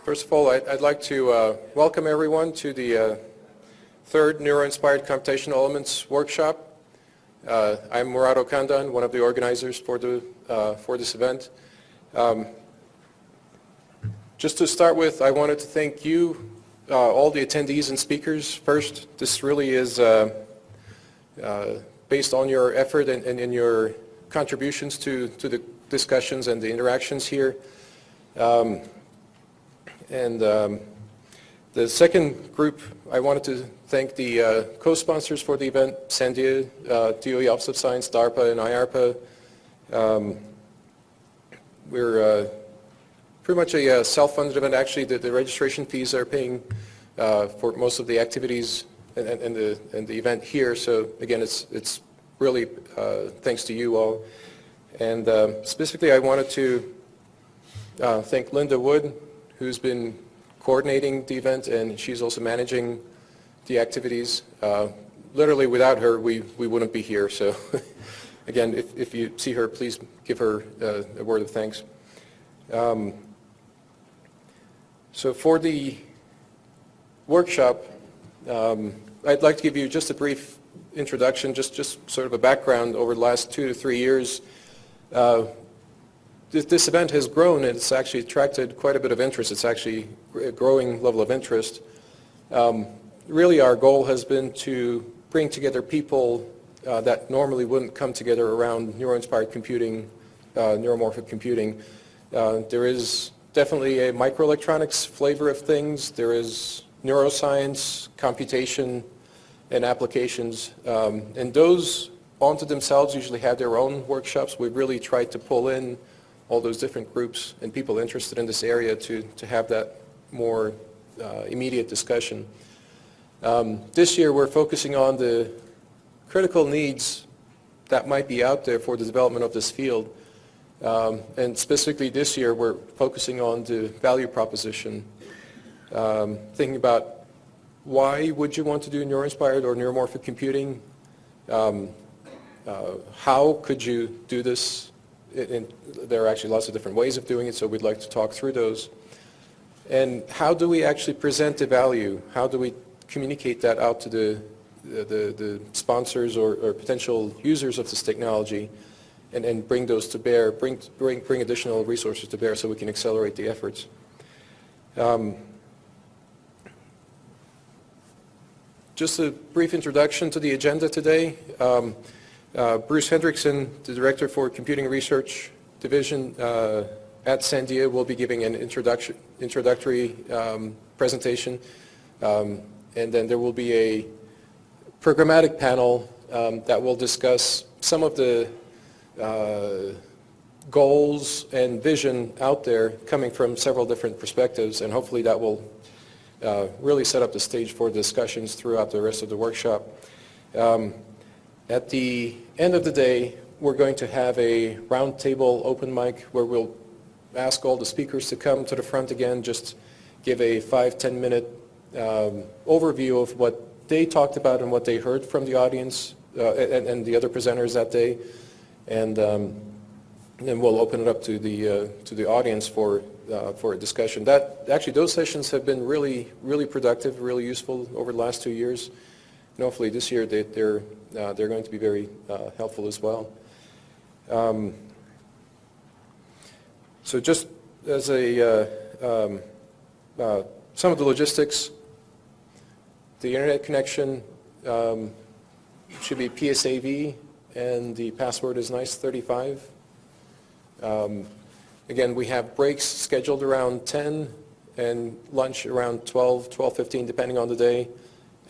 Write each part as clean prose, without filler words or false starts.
First of all, I'd like to welcome everyone to the third Neuro-Inspired Computational Elements workshop. I'm Murat Okandan, one of the organizers for this event. Just to start with, I wanted to thank you, all the attendees and speakers first. This really is based on your effort and your contributions to the discussions and the interactions here. The second group, I wanted to thank the co-sponsors for the event, Sandia, DOE Office of Science, DARPA, and IARPA. We're pretty much a self-funded event. Actually, the registration fees are paying for most of the activities and the event here. So again, it's really thanks to you all. And specifically, I wanted to thank Linda Wood, who's been coordinating the event, and she's also managing the activities. Literally, without her, we wouldn't be here. So again, if you see her, please give her a word of thanks. So for the workshop, I'd like to give you just a brief introduction, just sort of a background over the last 2 to 3 years. This event has grown, and it's actually attracted quite a bit of interest. It's actually a growing level of interest. Really, our goal has been to bring together people that normally wouldn't come together around neuro-inspired computing, neuromorphic computing. There is definitely a microelectronics flavor of things. There is neuroscience, computation, and applications. And those onto themselves usually have their own workshops. We've really tried to pull in all those different groups and people interested in this area to have that more immediate discussion. This year we're focusing on the critical needs that might be out there for the development of this field. And specifically this year we're focusing on the value proposition, thinking about why would you want to do neuro-inspired or neuromorphic computing? How could you do this? There are actually lots of different ways of doing it, so we'd like to talk through those. And how do we actually present the value? How do we communicate that out to the sponsors or potential users of this technology, and bring those to bear, bring additional resources to bear so we can accelerate the efforts? Just a brief introduction to the agenda today. Bruce Hendrickson, the Director for Computing Research Division at Sandia, will be giving an introductory presentation. And then there will be a programmatic panel that will discuss some of the goals and vision out there coming from several different perspectives, and hopefully that will really set up the stage for discussions throughout the rest of the workshop. At the end of the day, we're going to have a roundtable open mic where we'll ask all the speakers to come to the front again, just give a 5-10 minute overview of what they talked about and what they heard from the audience and the other presenters that day, and then we'll open it up to the audience for a discussion. Those sessions have been really productive, really useful over the last 2 years. And hopefully this year they're going to be very helpful as well. So just as some of the logistics, the internet connection should be PSAV, and the password is nice35. Again, we have breaks scheduled around 10 and lunch around 12:15, depending on the day.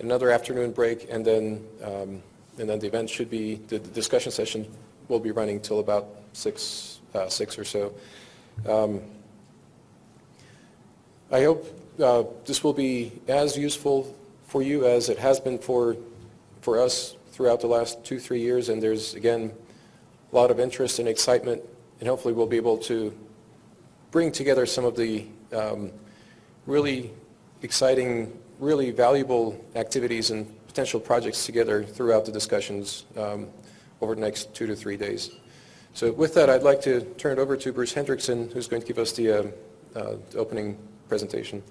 Another afternoon break, and then the event should be, the discussion session will be running till about 6 or so. I hope this will be as useful for you as it has been for us throughout the last 2-3 years, and there's again a lot of interest and excitement, and hopefully we'll be able to bring together some of the really exciting, really valuable activities and potential projects together throughout the discussions over the next 2 to 3 days. So with that, I'd like to turn it over to Bruce Hendrickson, who's going to give us the opening presentation.